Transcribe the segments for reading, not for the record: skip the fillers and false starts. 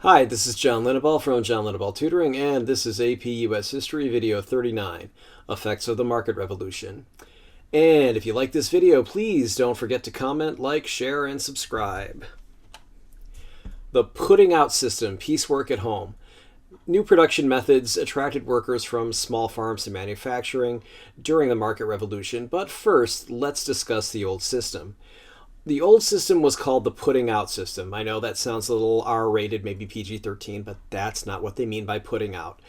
Hi, this is John Linneball from John Linneball Tutoring, and this is AP US History Video 39, Effects of the Market Revolution. And if you like this video, please don't forget to comment, like, share, and subscribe. The putting out system, piecework at home. New production methods attracted workers from small farms to manufacturing during the market revolution, but first, let's discuss the old system. The old system was called the putting out system. I know that sounds a little R-rated, maybe PG-13, but that's not what they mean by putting out.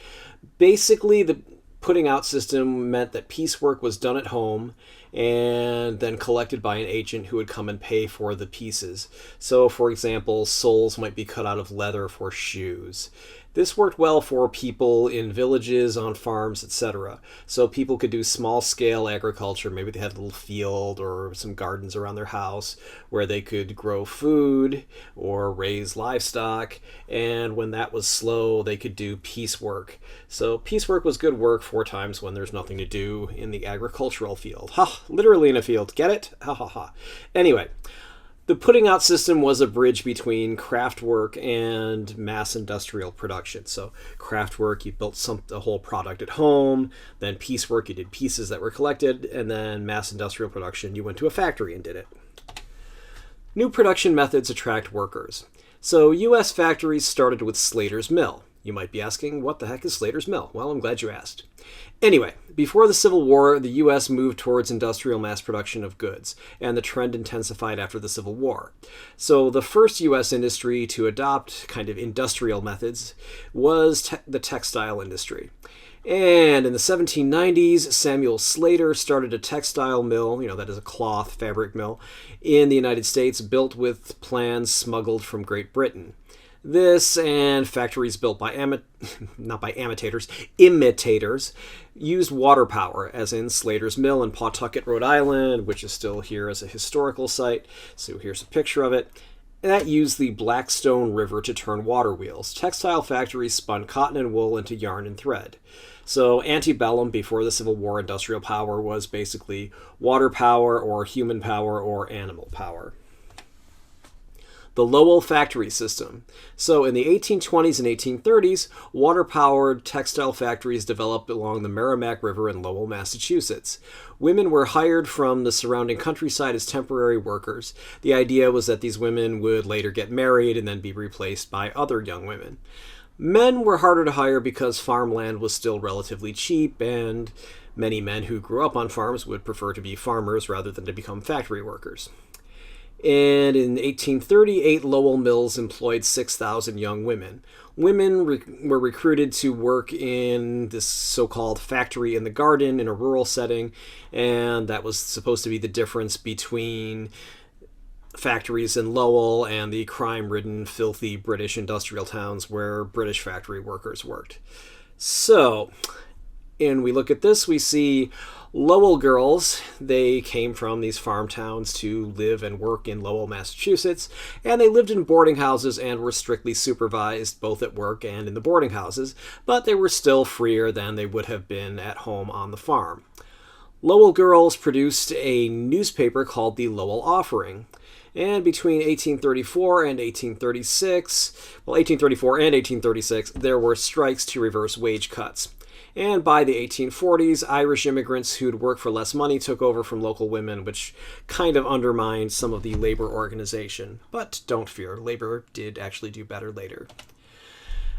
Basically, the putting out system meant that piecework was done at home and then collected by an agent who would come and pay for the pieces. So, for example, soles might be cut out of leather for shoes. This worked well for people in villages, on farms, etc. So people could do small-scale agriculture. Maybe they had a little field or some gardens around their house where they could grow food or raise livestock. And when that was slow, they could do piecework. So piecework was good work for times when there's nothing to do in the agricultural field. Ha! Literally in a field. Get it? Ha ha ha. Anyway. The putting out system was a bridge between craft work and mass industrial production. So craft work, you built a whole product at home. Then piecework, you did pieces that were collected. And then mass industrial production, you went to a factory and did it. New production methods attract workers. So U.S. factories started with Slater's Mill. You might be asking, what the heck is Slater's Mill? Well, I'm glad you asked. Anyway, before the Civil War, the U.S. moved towards industrial mass production of goods, and the trend intensified after the Civil War. So the first U.S. industry to adopt kind of industrial methods was the textile industry. And in the 1790s, Samuel Slater started a textile mill, that is a cloth fabric mill, in the United States, built with plans smuggled from Great Britain. This and factories built by imitators, used water power, as in Slater's Mill in Pawtucket, Rhode Island, which is still here as a historical site. So here's a picture of it. And that used the Blackstone River to turn water wheels. Textile factories spun cotton and wool into yarn and thread. So antebellum, before the Civil War, industrial power was basically water power or human power or animal power. The Lowell factory system. So in the 1820s and 1830s, water-powered textile factories developed along the Merrimack River in Lowell, Massachusetts. Women were hired from the surrounding countryside as temporary workers. The idea was that these women would later get married and then be replaced by other young women. Men were harder to hire because farmland was still relatively cheap, and many men who grew up on farms would prefer to be farmers rather than to become factory workers. And in 1838, Lowell Mills employed 6,000 young women. Women were recruited to work in this so-called factory in the garden in a rural setting, and that was supposed to be the difference between factories in Lowell and the crime-ridden, filthy British industrial towns where British factory workers worked. So, and we look at this, we see Lowell girls. They came from these farm towns to live and work in Lowell, Massachusetts, and they lived in boarding houses and were strictly supervised both at work and in the boarding houses, but they were still freer than they would have been at home on the farm. Lowell girls produced a newspaper called the Lowell Offering. And between 1834 and 1836, there were strikes to reverse wage cuts. And by the 1840s, Irish immigrants who'd work for less money took over from local women, which kind of undermined some of the labor organization. But don't fear, labor did actually do better later.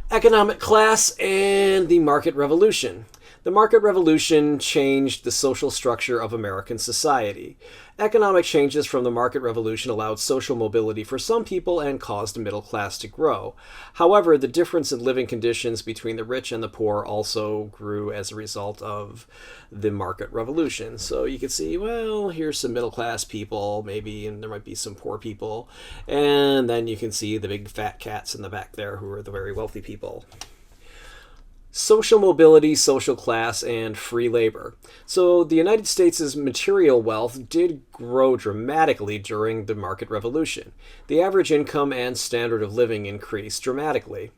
Economic class and the market revolution. The market revolution changed the social structure of American society. Economic changes from the market revolution allowed social mobility for some people and caused the middle class to grow. However, the difference in living conditions between the rich and the poor also grew as a result of the market revolution. So you could see, well, here's some middle class people, maybe, and there might be some poor people. And then you can see the big fat cats in the back there who are the very wealthy people. Social mobility, social class, and free labor. So the United States' material wealth did grow dramatically during the market revolution. The average income and standard of living increased dramatically.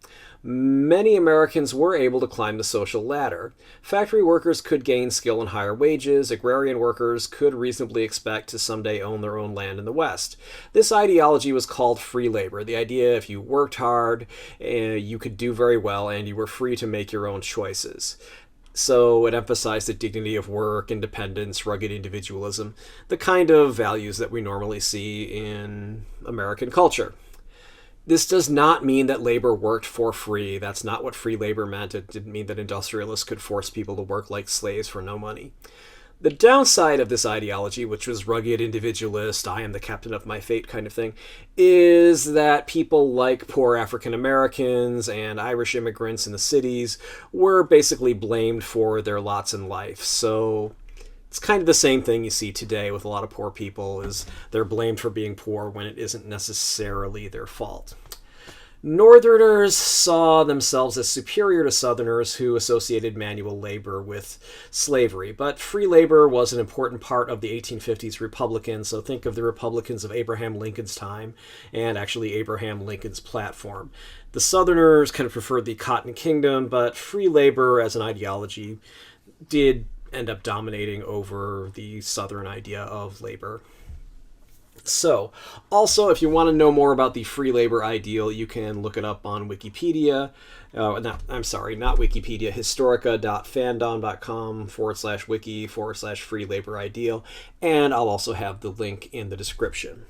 Many Americans were able to climb the social ladder. Factory workers could gain skill and higher wages. Agrarian workers could reasonably expect to someday own their own land in the West. This ideology was called free labor. The idea if you worked hard, you could do very well and you were free to make your own choices. So it emphasized the dignity of work, independence, rugged individualism, the kind of values that we normally see in American culture. This does not mean that labor worked for free. That's not what free labor meant. It didn't mean that industrialists could force people to work like slaves for no money. The downside of this ideology, which was rugged individualist, I am the captain of my fate kind of thing, is that people like poor African Americans and Irish immigrants in the cities were basically blamed for their lots in life. So it's kind of the same thing you see today with a lot of poor people, is they're blamed for being poor when it isn't necessarily their fault. Northerners saw themselves as superior to Southerners who associated manual labor with slavery, but free labor was an important part of the 1850s Republicans, so think of the Republicans of Abraham Lincoln's time and actually Abraham Lincoln's platform. The Southerners kind of preferred the Cotton Kingdom, but free labor as an ideology did end up dominating over the Southern idea of labor. So, also, if you want to know more about the free labor ideal, you can look it up on Wikipedia. Not Wikipedia, historica.fandom.com/wiki/free labor ideal. And I'll also have the link in the description.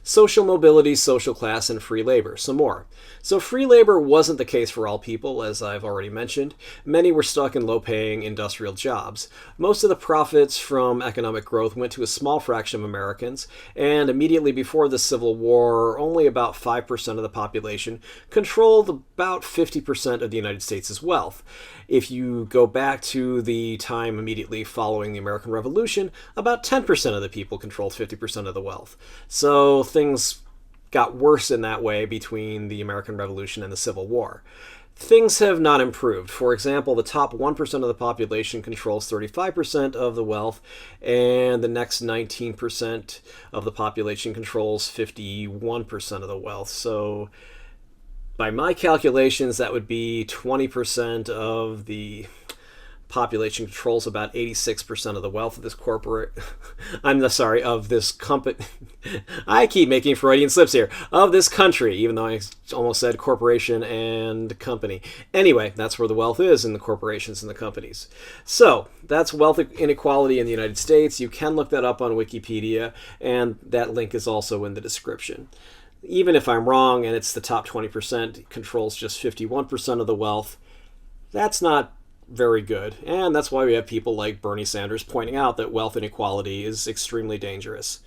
Social mobility, social class, and free labor. Some more. So free labor wasn't the case for all people, as I've already mentioned. Many were stuck in low-paying industrial jobs. Most of the profits from economic growth went to a small fraction of Americans, and immediately before the Civil War, only about 5% of the population controlled about 50% of the United States' wealth. If you go back to the time immediately following the American Revolution, about 10% of the people controlled 50% of the wealth. So things got worse in that way between the American Revolution and the Civil War. Things have not improved. For example, the top 1% of the population controls 35% of the wealth, and the next 19% of the population controls 51% of the wealth. So by my calculations, that would be 20% of the population controls about 86% of the wealth of this of this company. I keep making Freudian slips here. Of this country, even though I almost said corporation and company. Anyway, that's where the wealth is, in the corporations and the companies. So that's wealth inequality in the United States. You can look that up on Wikipedia, and that link is also in the description. Even if I'm wrong and it's the top 20% controls just 51% of the wealth, that's not very good. And that's why we have people like Bernie Sanders pointing out that wealth inequality is extremely dangerous.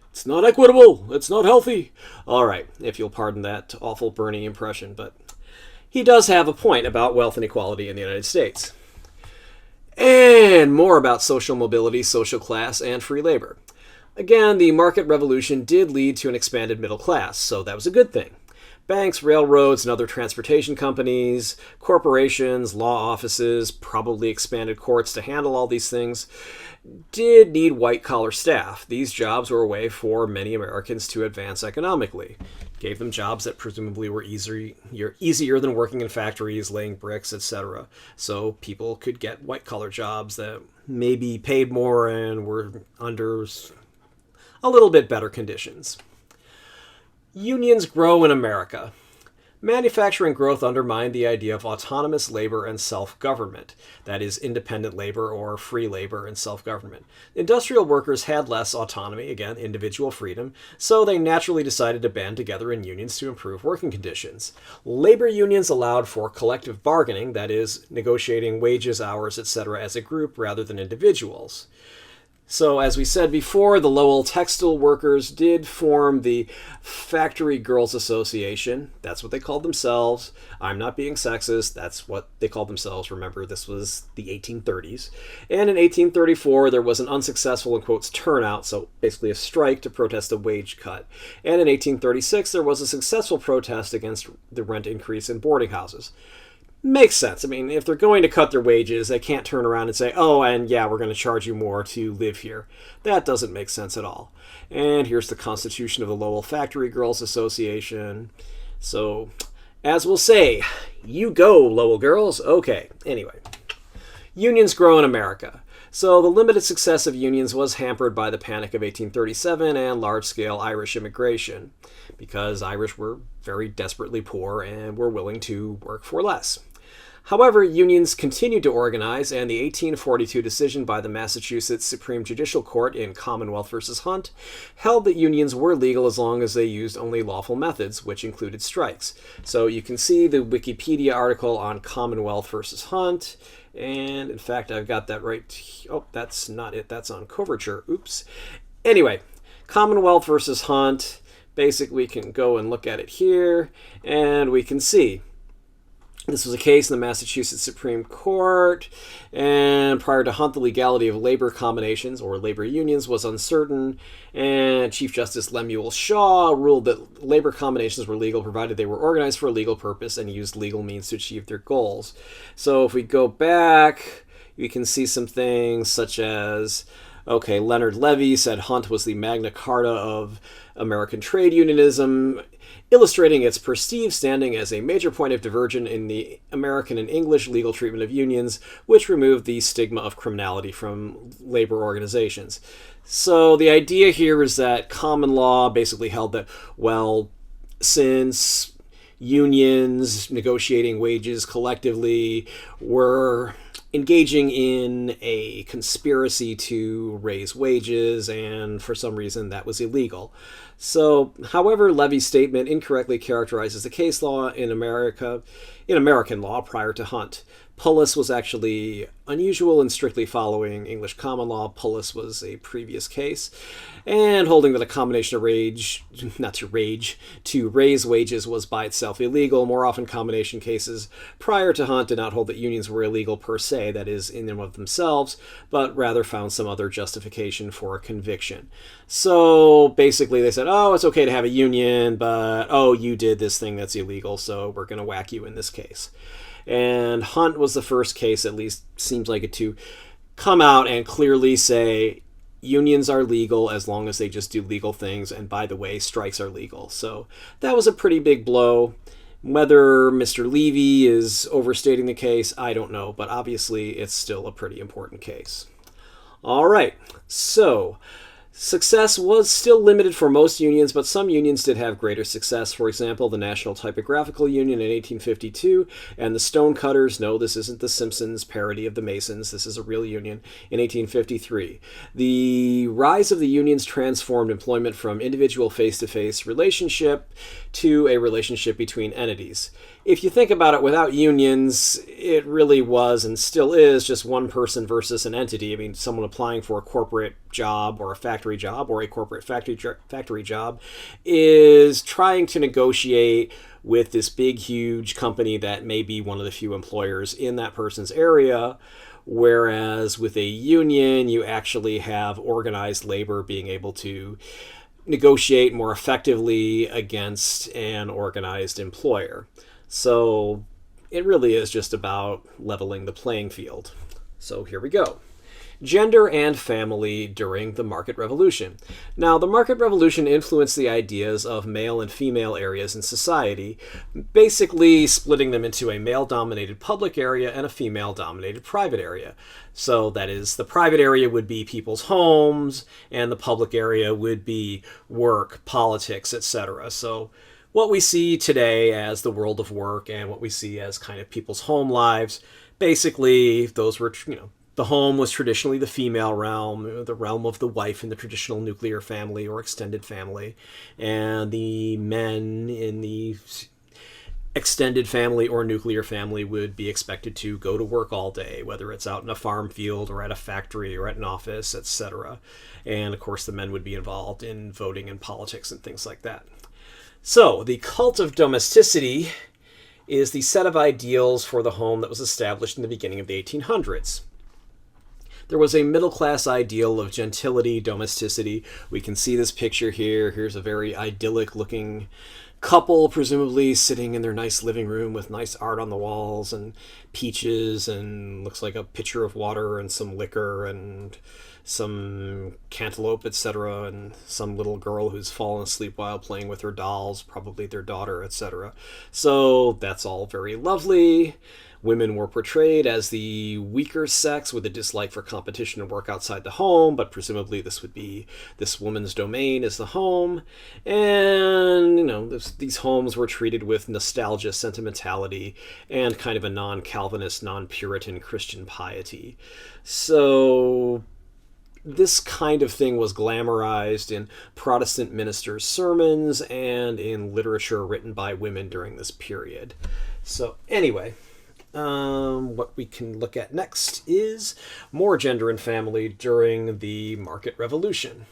It's not equitable. It's not healthy. All right, if you'll pardon that awful Bernie impression, but he does have a point about wealth inequality in the United States. And more about social mobility, social class, and free labor. Again, the market revolution did lead to an expanded middle class, so that was a good thing. Banks, railroads, and other transportation companies, corporations, law offices, probably expanded courts to handle all these things, did need white-collar staff. These jobs were a way for many Americans to advance economically. Gave them jobs that presumably were easier than working in factories, laying bricks, etc. So people could get white-collar jobs that maybe paid more and were under a little bit better conditions. Unions grow in America. Manufacturing growth undermined the idea of autonomous labor and self-government, that is, independent labor or free labor and self-government. Industrial workers had less autonomy, again, individual freedom, so they naturally decided to band together in unions to improve working conditions. Labor unions allowed for collective bargaining, that is, negotiating wages, hours, etc. as a group rather than individuals. So, as we said before, the Lowell textile workers did form the Factory Girls Association. That's what they called themselves. I'm not being sexist. That's what they called themselves. Remember, this was the 1830s. And in 1834, there was an unsuccessful, in quotes, turnout, so basically a strike to protest a wage cut. And in 1836, there was a successful protest against the rent increase in boarding houses. Makes sense. I mean, if they're going to cut their wages, they can't turn around and say, oh, and yeah, we're going to charge you more to live here. That doesn't make sense at all. And here's the Constitution of the Lowell Factory Girls Association. So, as we'll say, you go, Lowell girls. Okay, anyway. Unions grow in America. So the limited success of unions was hampered by the Panic of 1837 and large-scale Irish immigration, because Irish were very desperately poor and were willing to work for less. However, unions continued to organize, and the 1842 decision by the Massachusetts Supreme Judicial Court in Commonwealth versus Hunt held that unions were legal as long as they used only lawful methods, which included strikes. So you can see the Wikipedia article on Commonwealth versus Hunt, and in fact, I've got that right. Oh, that's not it. That's on Coverture. Oops. Anyway, Commonwealth versus Hunt. Basically, we can go and look at it here, and we can see this was a case in the Massachusetts Supreme Court, and prior to Hunt, the legality of labor combinations, or labor unions, was uncertain, and Chief Justice Lemuel Shaw ruled that labor combinations were legal provided they were organized for a legal purpose and used legal means to achieve their goals. So if we go back, you can see some things such as, okay, Leonard Levy said Hunt was the Magna Carta of American trade unionism, illustrating its perceived standing as a major point of diversion in the American and English legal treatment of unions, which removed the stigma of criminality from labor organizations. So the idea here is that common law basically held that, well, since unions negotiating wages collectively were engaging in a conspiracy to raise wages, and for some reason that was illegal. So, however, Levy's statement incorrectly characterizes the case law in American law prior to Hunt. Pullis was actually unusual in strictly following English common law. Pullis was a previous case, and holding that a combination of to raise wages was by itself illegal. More often, combination cases prior to Hunt did not hold that unions were illegal per se, that is, in and of themselves, but rather found some other justification for a conviction. So basically they said, oh, it's okay to have a union, but oh, you did this thing that's illegal, so we're going to whack you in this case. And Hunt was the first case, at least seems like it, to come out and clearly say unions are legal as long as they just do legal things, and by the way, strikes are legal. So that was a pretty big blow. Whether Mr. Levy is overstating the case, I don't know, but obviously it's still a pretty important case. All right, so success was still limited for most unions, but some unions did have greater success. For example, the National Typographical Union in 1852 and the Stonecutters, no, this isn't the Simpsons parody of the Masons, this is a real union, in 1853. The rise of the unions transformed employment from individual face-to-face relationship to a relationship between entities. If you think about it, without unions, it really was and still is just one person versus an entity. I mean, someone applying for a corporate job or a factory job or a corporate factory job is trying to negotiate with this big, huge company that may be one of the few employers in that person's area. Whereas with a union, you actually have organized labor being able to negotiate more effectively against an organized employer. So it really is just about leveling the playing field. So here we go. Gender and family during the market revolution. Now, the market revolution influenced the ideas of male and female areas in society, basically splitting them into a male-dominated public area and a female-dominated private area. So that is, the private area would be people's homes, and the public area would be work, politics, etc. So what we see today as the world of work and what we see as kind of people's home lives, basically those were, the home was traditionally the female realm, the realm of the wife in the traditional nuclear family or extended family, and the men in the extended family or nuclear family would be expected to go to work all day, whether it's out in a farm field or at a factory or at an office, etc. And of course the men would be involved in voting and politics and things like that. So, the cult of domesticity is the set of ideals for the home that was established in the beginning of the 1800s. There was a middle-class ideal of gentility, domesticity. We can see this picture here. Here's a very idyllic-looking couple presumably sitting in their nice living room with nice art on the walls and peaches and looks like a pitcher of water and some liquor and some cantaloupe, etc., and some little girl who's fallen asleep while playing with her dolls, probably their daughter, etc. So that's all very lovely. Women were portrayed as the weaker sex with a dislike for competition and work outside the home, but presumably this would be this woman's domain is the home. And, these homes were treated with nostalgia, sentimentality, and kind of a non-Calvinist, non-Puritan Christian piety. So this kind of thing was glamorized in Protestant ministers' sermons and in literature written by women during this period. So anyway, what we can look at next is more gender and family during the Market Revolution.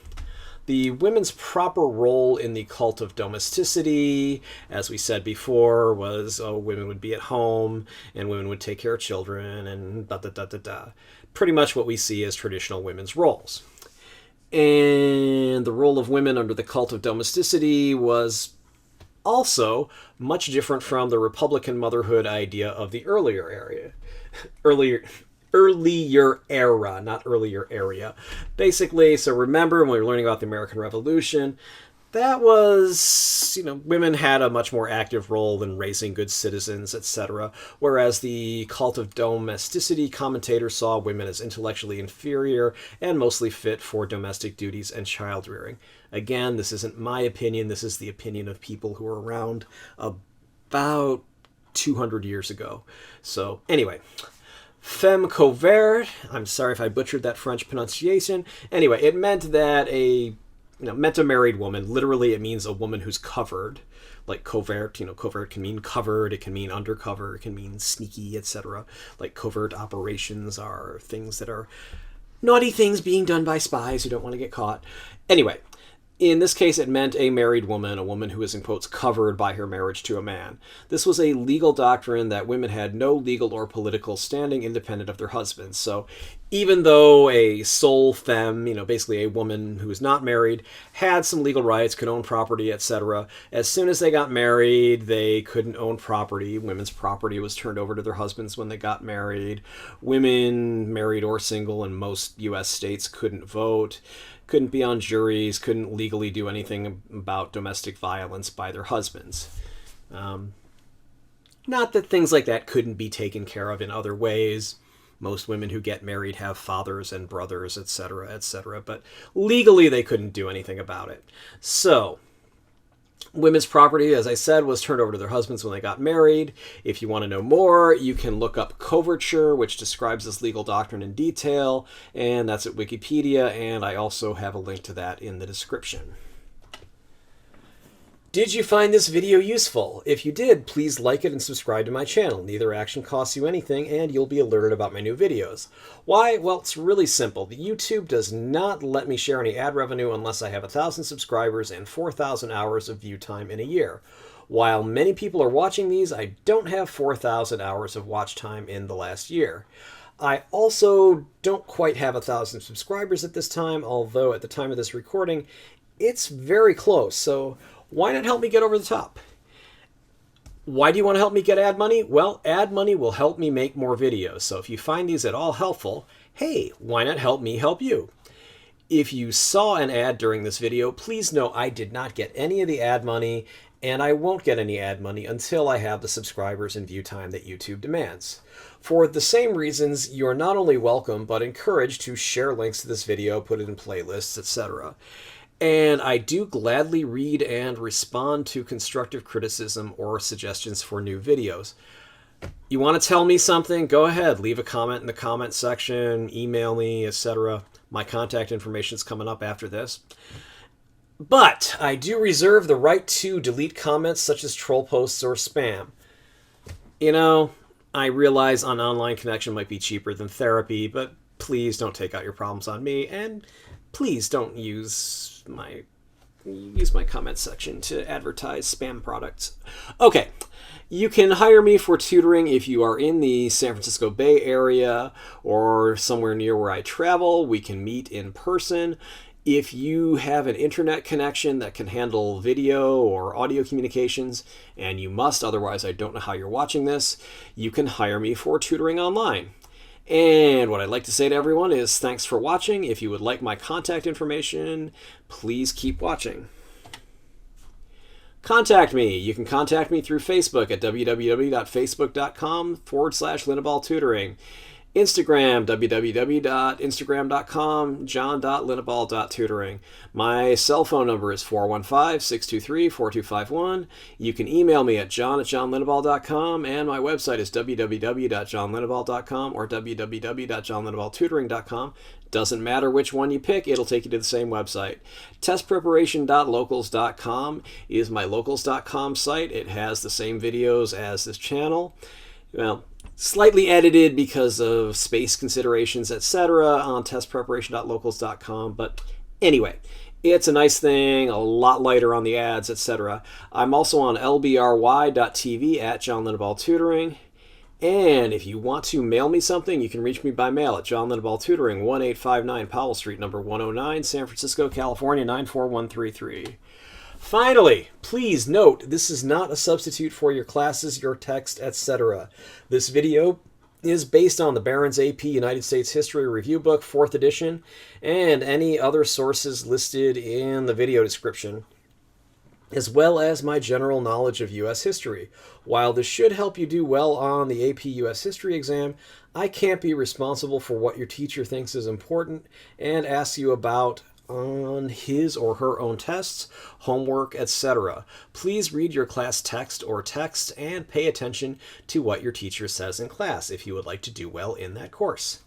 The women's proper role in the cult of domesticity, as we said before, was women would be at home and women would take care of children and da-da-da-da-da. Pretty much what we see as traditional women's roles. And the role of women under the cult of domesticity was also much different from the Republican motherhood idea of the earlier era, not earlier area. Basically, so remember when we were learning about the American Revolution, that was, women had a much more active role in raising good citizens, etc. Whereas the cult of domesticity commentators saw women as intellectually inferior and mostly fit for domestic duties and child rearing. Again, this isn't my opinion. This is the opinion of people who were around about 200 years ago. So anyway, femme couverte, I'm sorry if I butchered that French pronunciation. Anyway, it meant that meant a married woman. Literally, it means a woman who's covered. Like covert, covert can mean covered, it can mean undercover, it can mean sneaky, etc. Like covert operations are things that are naughty things being done by spies who don't want to get caught. Anyway, in this case, it meant a married woman, a woman who is, in quotes, covered by her marriage to a man. This was a legal doctrine that women had no legal or political standing independent of their husbands. So even though a sole femme, basically a woman who was not married, had some legal rights, could own property, etc., as soon as they got married, they couldn't own property. Women's property was turned over to their husbands when they got married. Women, married or single, in most U.S. states couldn't vote, couldn't be on juries, couldn't legally do anything about domestic violence by their husbands. Not that things like that couldn't be taken care of in other ways. Most women who get married have fathers and brothers, etc., etc., but legally they couldn't do anything about it. So women's property, as I said, was turned over to their husbands when they got married. If you want to know more, you can look up coverture, which describes this legal doctrine in detail, and that's at Wikipedia, and I also have a link to that in the description. Did you find this video useful? If you did, please like it and subscribe to my channel. Neither action costs you anything, and you'll be alerted about my new videos. Why? Well, it's really simple. The YouTube does not let me share any ad revenue unless I have 1,000 subscribers and 4,000 hours of view time in a year. While many people are watching these, I don't have 4,000 hours of watch time in the last year. I also don't quite have 1,000 subscribers at this time, although at the time of this recording, it's very close, so why not help me get over the top? Why do you want to help me get ad money? Well, ad money will help me make more videos, so if you find these at all helpful, hey, why not help me help you? If you saw an ad during this video, please know I did not get any of the ad money, and I won't get any ad money until I have the subscribers and view time that YouTube demands. For the same reasons, you're not only welcome, but encouraged to share links to this video, put it in playlists, etc. And I do gladly read and respond to constructive criticism or suggestions for new videos. You want to tell me something? Go ahead, leave a comment in the comment section, email me, etc. My contact information is coming up after this. But I do reserve the right to delete comments such as troll posts or spam. I realize an online connection might be cheaper than therapy, but please don't take out your problems on me, and please don't use my comment section to advertise spam products. Okay, you can hire me for tutoring if you are in the San Francisco Bay Area or somewhere near where I travel. We can meet in person. If you have an internet connection that can handle video or audio communications, and you must, otherwise I don't know how you're watching this, you can hire me for tutoring online. And what I'd like to say to everyone is thanks for watching. If you would like my contact information, please keep watching. Contact me. You can contact me through Facebook at www.facebook.com/Linneball-tutoring. Instagram, www.instagram.com, john.linneball.tutoring. My cell phone number is 415-623-4251. You can email me at john@johnlinneball.com, and my website is www.johnlinneball.com or www.johnlinneballtutoring.com. Doesn't matter which one you pick, it'll take you to the same website. Testpreparation.locals.com is my locals.com site. It has the same videos as this channel. Well, slightly edited because of space considerations, etc. on testpreparation.locals.com. But anyway, it's a nice thing, a lot lighter on the ads, etc. I'm also on lbry.tv at John Linneball Tutoring. And if you want to mail me something, you can reach me by mail at John Linneball Tutoring, 1859 Powell Street, number 109, San Francisco, California, 94133. Finally, please note, this is not a substitute for your classes, your text, etc. This video is based on the Barron's AP United States History Review Book, 4th edition, and any other sources listed in the video description, as well as my general knowledge of U.S. history. While this should help you do well on the AP U.S. History exam, I can't be responsible for what your teacher thinks is important and asks you about on his or her own tests, homework, etc. Please read your class text or text and pay attention to what your teacher says in class if you would like to do well in that course.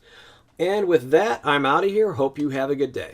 And with that, I'm out of here. Hope you have a good day.